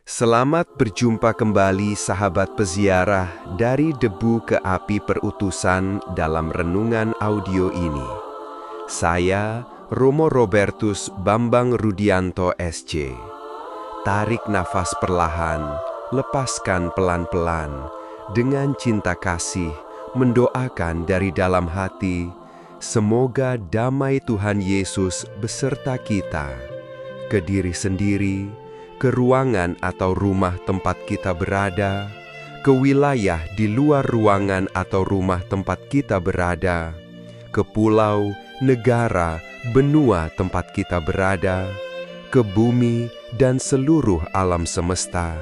Selamat berjumpa kembali sahabat peziarah dari debu ke api perutusan dalam renungan audio ini. Saya, Romo Robertus Bambang Rudianto SC. Tarik nafas perlahan, lepaskan pelan-pelan, dengan cinta kasih, mendoakan dari dalam hati, semoga damai Tuhan Yesus beserta kita, ke diri sendiri, ke ruangan atau rumah tempat kita berada, ke wilayah di luar ruangan atau rumah tempat kita berada, ke pulau, negara, benua tempat kita berada, ke bumi dan seluruh alam semesta.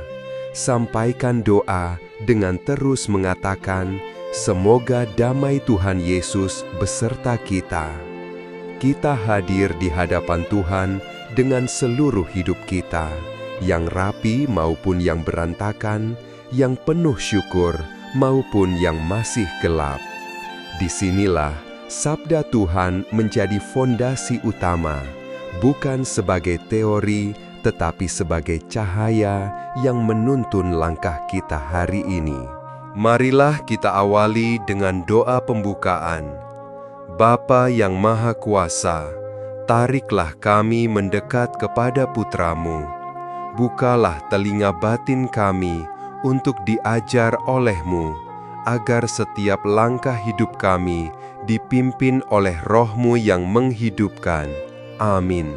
Sampaikan doa dengan terus mengatakan, semoga damai Tuhan Yesus beserta kita. Kita hadir di hadapan Tuhan dengan seluruh hidup kita, yang rapi maupun yang berantakan, yang penuh syukur maupun yang masih gelap. Disinilah sabda Tuhan menjadi fondasi utama, bukan sebagai teori, tetapi sebagai cahaya yang menuntun langkah kita hari ini. Marilah kita awali dengan doa pembukaan. Bapa yang Maha Kuasa, tariklah kami mendekat kepada Putra-Mu. Bukalah telinga batin kami untuk diajar oleh-Mu, agar setiap langkah hidup kami dipimpin oleh Roh-Mu yang menghidupkan. Amin.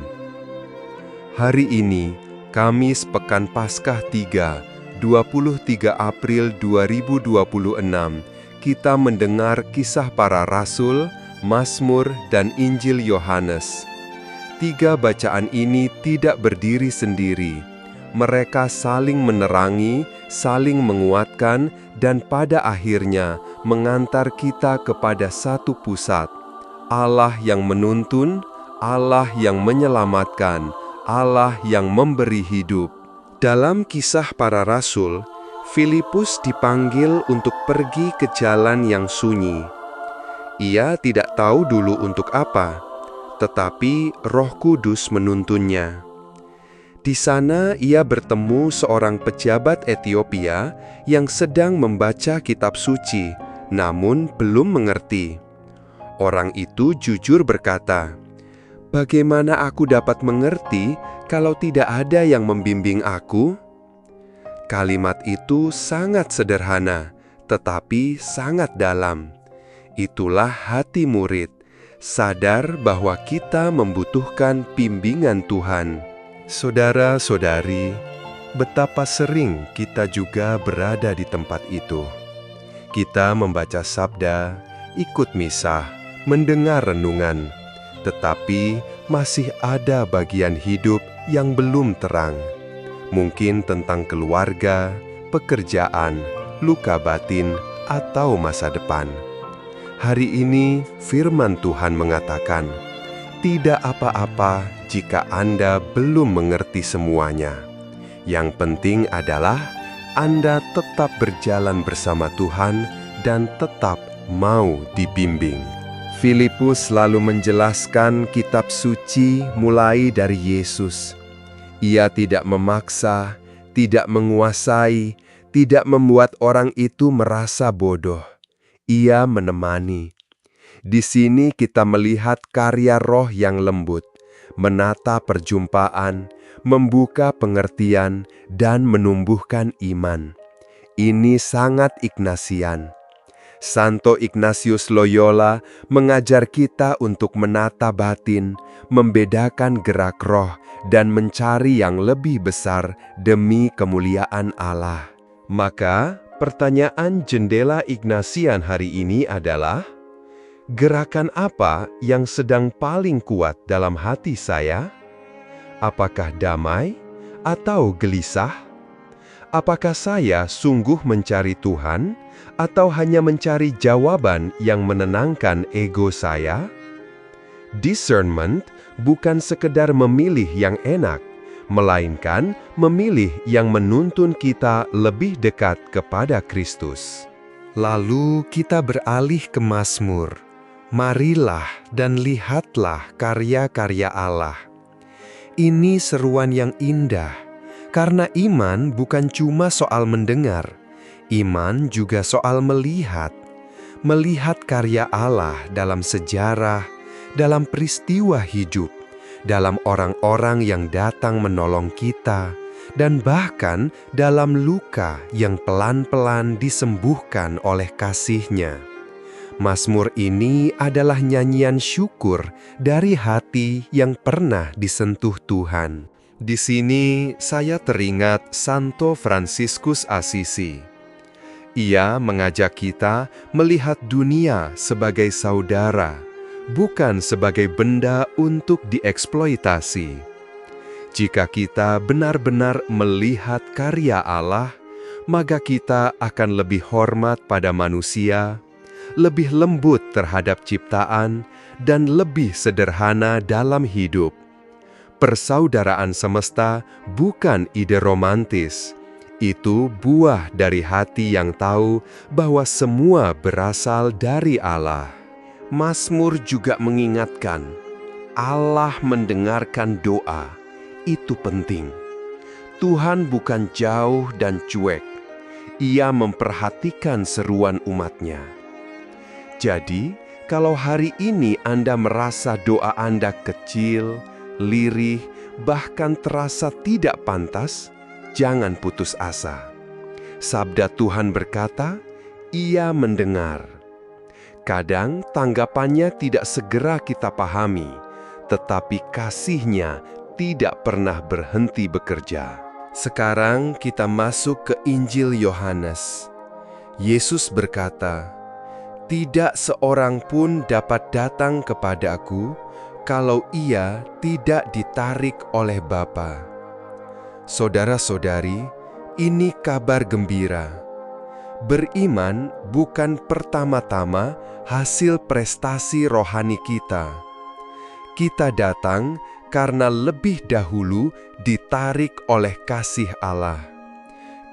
Hari ini, Kamis Pekan Paskah 3, 23 April 2026, kita mendengar kisah para rasul, Mazmur, dan Injil Yohanes. Tiga bacaan ini tidak berdiri sendiri. Mereka saling menerangi, saling menguatkan, dan pada akhirnya mengantar kita kepada satu pusat. Allah yang menuntun, Allah yang menyelamatkan, Allah yang memberi hidup. Dalam kisah para rasul, Filipus dipanggil untuk pergi ke jalan yang sunyi. Ia tidak tahu dulu untuk apa, tetapi Roh Kudus menuntunnya. Di sana ia bertemu seorang pejabat Ethiopia yang sedang membaca kitab suci, namun belum mengerti. Orang itu jujur berkata, "Bagaimana aku dapat mengerti kalau tidak ada yang membimbing aku?" Kalimat itu sangat sederhana, tetapi sangat dalam. Itulah hati murid, sadar bahwa kita membutuhkan bimbingan Tuhan. Saudara-saudari, betapa sering kita juga berada di tempat itu. Kita membaca sabda, ikut misa, mendengar renungan, tetapi masih ada bagian hidup yang belum terang. Mungkin tentang keluarga, pekerjaan, luka batin, atau masa depan. Hari ini firman Tuhan mengatakan, tidak apa-apa jika Anda belum mengerti semuanya. Yang penting adalah Anda tetap berjalan bersama Tuhan dan tetap mau dibimbing. Filipus lalu menjelaskan kitab suci mulai dari Yesus. Ia tidak memaksa, tidak menguasai, tidak membuat orang itu merasa bodoh. Ia menemani. Di sini kita melihat karya Roh yang lembut, menata perjumpaan, membuka pengertian, dan menumbuhkan iman. Ini sangat Ignatian. Santo Ignatius Loyola mengajar kita untuk menata batin, membedakan gerak roh, dan mencari yang lebih besar demi kemuliaan Allah. Maka, pertanyaan jendela Ignatian hari ini adalah, gerakan apa yang sedang paling kuat dalam hati saya? Apakah damai atau gelisah? Apakah saya sungguh mencari Tuhan atau hanya mencari jawaban yang menenangkan ego saya? Discernment bukan sekedar memilih yang enak, melainkan memilih yang menuntun kita lebih dekat kepada Kristus. Lalu kita beralih ke Mazmur. Marilah dan lihatlah karya-karya Allah. Ini seruan yang indah, Karena iman bukan cuma soal mendengar, iman juga soal melihat. Melihat karya Allah dalam sejarah, dalam peristiwa hidup, dalam orang-orang yang datang menolong kita, dan bahkan dalam luka yang pelan-pelan disembuhkan oleh kasih-Nya. Mazmur ini adalah nyanyian syukur dari hati yang pernah disentuh Tuhan. Di sini saya teringat Santo Fransiskus Assisi. Ia mengajak kita melihat dunia sebagai saudara, bukan sebagai benda untuk dieksploitasi. Jika kita benar-benar melihat karya Allah, maka kita akan lebih hormat pada manusia, lebih lembut terhadap ciptaan, dan lebih sederhana dalam hidup. Persaudaraan semesta bukan ide romantis. Itu buah dari hati yang tahu bahwa semua berasal dari Allah. Mazmur juga mengingatkan, Allah mendengarkan doa. Itu penting. Tuhan bukan jauh dan cuek. Ia memperhatikan seruan umat-Nya. Jadi, kalau hari ini Anda merasa doa Anda kecil, lirih, bahkan terasa tidak pantas, jangan putus asa. Sabda Tuhan berkata, Ia mendengar. Kadang tanggapannya tidak segera kita pahami, tetapi kasih-Nya tidak pernah berhenti bekerja. Sekarang kita masuk ke Injil Yohanes. Yesus berkata, "Tidak seorang pun dapat datang kepada-Ku kalau ia tidak ditarik oleh Bapa." Saudara-saudari, ini kabar gembira. Beriman bukan pertama-tama hasil prestasi rohani kita. Kita datang karena lebih dahulu ditarik oleh kasih Allah.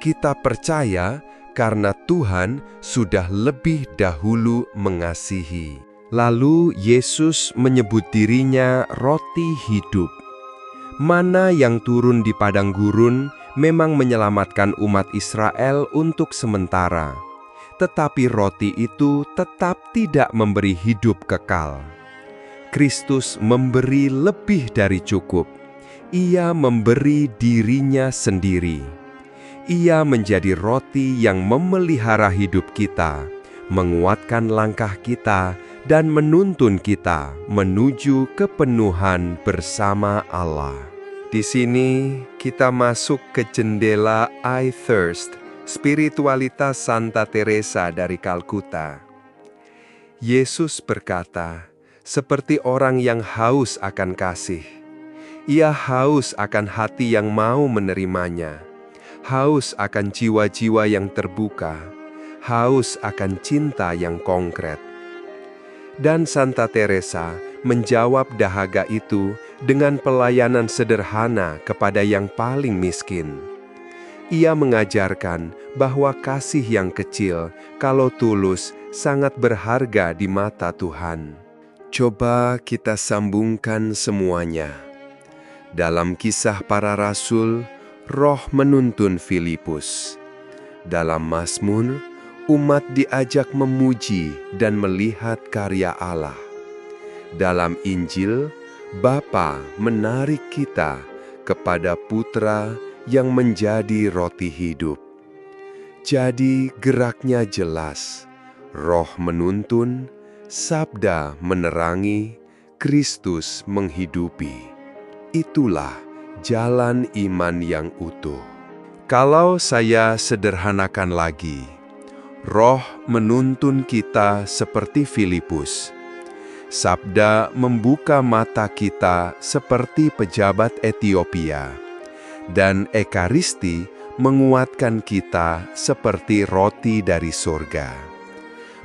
Kita percaya karena Tuhan sudah lebih dahulu mengasihi. Lalu Yesus menyebut dirinya roti hidup. Mana yang turun di padang gurun memang menyelamatkan umat Israel untuk sementara. Tetapi roti itu tetap tidak memberi hidup kekal. Kristus memberi lebih dari cukup. Ia memberi dirinya sendiri. Ia menjadi roti yang memelihara hidup kita, menguatkan langkah kita, dan menuntun kita menuju kepenuhan bersama Allah. Di sini kita masuk ke jendela I Thirst, spiritualitas Santa Teresa dari Kalkuta. Yesus berkata, seperti orang yang haus akan kasih. Ia haus akan hati yang mau menerimanya, haus akan jiwa-jiwa yang terbuka, haus akan cinta yang konkret. Dan Santa Teresa menjawab dahaga itu dengan pelayanan sederhana kepada yang paling miskin. Ia mengajarkan bahwa kasih yang kecil, kalau tulus, sangat berharga di mata Tuhan. Coba kita sambungkan semuanya. Dalam Kisah Para Rasul, Roh menuntun Filipus. Dalam Mazmur, umat diajak memuji dan melihat karya Allah. Dalam Injil, Bapa menarik kita kepada Putra yang menjadi roti hidup. Jadi geraknya jelas, Roh menuntun, Sabda menerangi, Kristus menghidupi. Itulah jalan iman yang utuh. Kalau saya sederhanakan lagi, Roh menuntun kita seperti Filipus. Sabda membuka mata kita seperti pejabat Etiopia. Dan Ekaristi menguatkan kita seperti roti dari surga.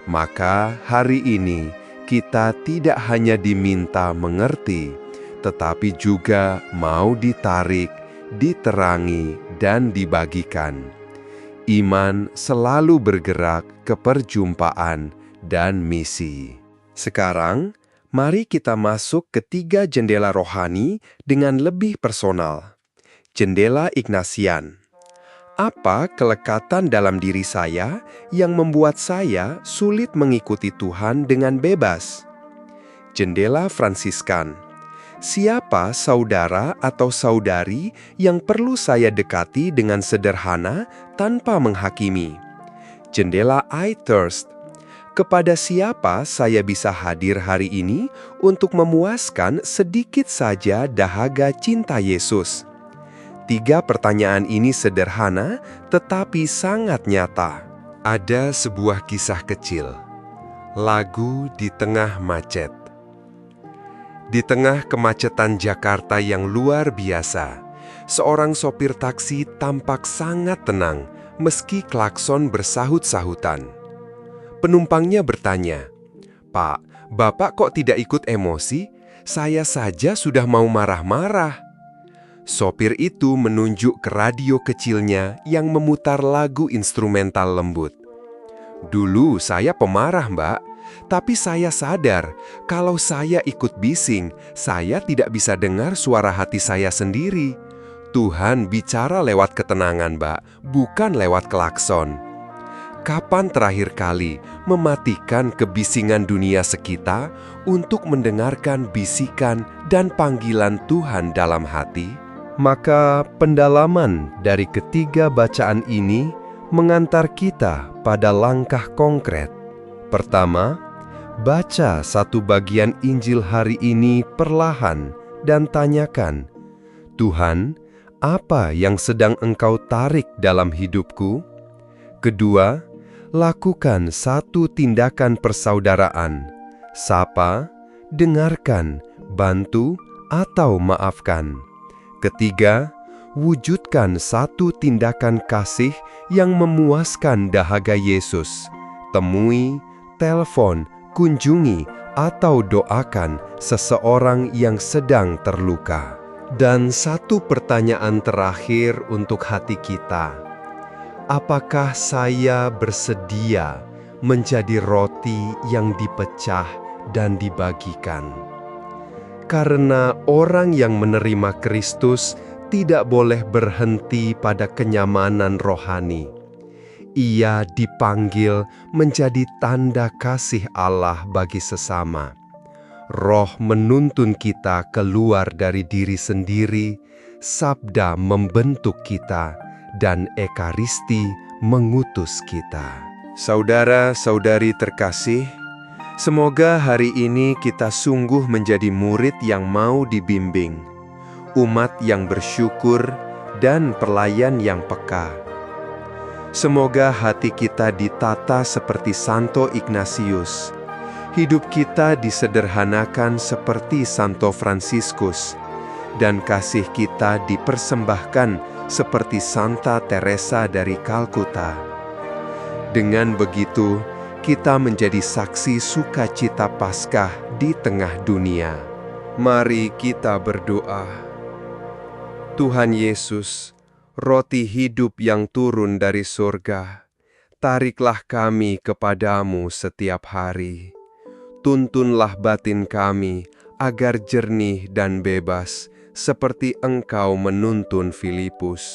Maka hari ini kita tidak hanya diminta mengerti, tetapi juga mau ditarik, diterangi, dan dibagikan. Iman selalu bergerak ke perjumpaan dan misi. Sekarang, mari kita masuk ke 3 jendela rohani dengan lebih personal. Jendela Ignatian. Apa kelekatan dalam diri saya yang membuat saya sulit mengikuti Tuhan dengan bebas? Jendela Fransiskan. Siapa saudara atau saudari yang perlu saya dekati dengan sederhana tanpa menghakimi? Jendela I Thirst. Kepada siapa saya bisa hadir hari ini untuk memuaskan sedikit saja dahaga cinta Yesus? 3 pertanyaan ini sederhana tetapi sangat nyata. Ada sebuah kisah kecil. Lagu di tengah macet. Di tengah kemacetan Jakarta yang luar biasa, seorang sopir taksi tampak sangat tenang meski klakson bersahut-sahutan. Penumpangnya bertanya, "Pak, Bapak kok tidak ikut emosi? Saya saja sudah mau marah-marah." Sopir itu menunjuk ke radio kecilnya yang memutar lagu instrumental lembut. "Dulu saya pemarah, Mbak, tapi saya sadar kalau saya ikut bising, saya tidak bisa dengar suara hati saya sendiri. Tuhan bicara lewat ketenangan, Mbak, bukan lewat klakson." Kapan terakhir kali mematikan kebisingan dunia sekitar untuk mendengarkan bisikan dan panggilan Tuhan dalam hati? Maka pendalaman dari ketiga bacaan ini mengantar kita pada langkah konkret. Pertama, baca satu bagian Injil hari ini perlahan dan tanyakan, "Tuhan, apa yang sedang Engkau tarik dalam hidupku?" Kedua, lakukan satu tindakan persaudaraan. Sapa, dengarkan, bantu, atau maafkan. Ketiga, wujudkan satu tindakan kasih yang memuaskan dahaga Yesus. Temui, telepon, kunjungi, atau doakan seseorang yang sedang terluka. Dan satu pertanyaan terakhir untuk hati kita. Apakah saya bersedia menjadi roti yang dipecah dan dibagikan? Karena orang yang menerima Kristus tidak boleh berhenti pada kenyamanan rohani. Ia dipanggil menjadi tanda kasih Allah bagi sesama. Roh menuntun kita keluar dari diri sendiri, sabda membentuk kita, dan ekaristi mengutus kita. Saudara-saudari terkasih, semoga hari ini kita sungguh menjadi murid yang mau dibimbing, umat yang bersyukur, dan pelayan yang peka. Semoga hati kita ditata seperti Santo Ignatius, hidup kita disederhanakan seperti Santo Fransiskus, dan kasih kita dipersembahkan seperti Santa Teresa dari Kalkuta. Dengan begitu, kita menjadi saksi sukacita Paskah di tengah dunia. Mari kita berdoa. Tuhan Yesus, roti hidup yang turun dari surga, tariklah kami kepadamu setiap hari. Tuntunlah batin kami agar jernih dan bebas, seperti Engkau menuntun Filipus.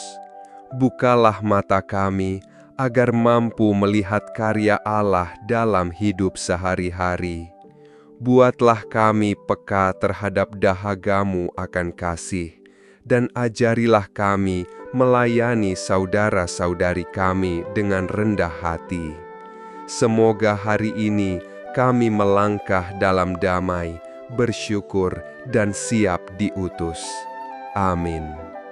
Bukalah mata kami agar mampu melihat karya Allah dalam hidup sehari-hari. Buatlah kami peka terhadap dahaga-Mu akan kasih, dan ajarilah kami melayani saudara-saudari kami dengan rendah hati. Semoga hari ini kami melangkah dalam damai, bersyukur, dan siap diutus. Amin.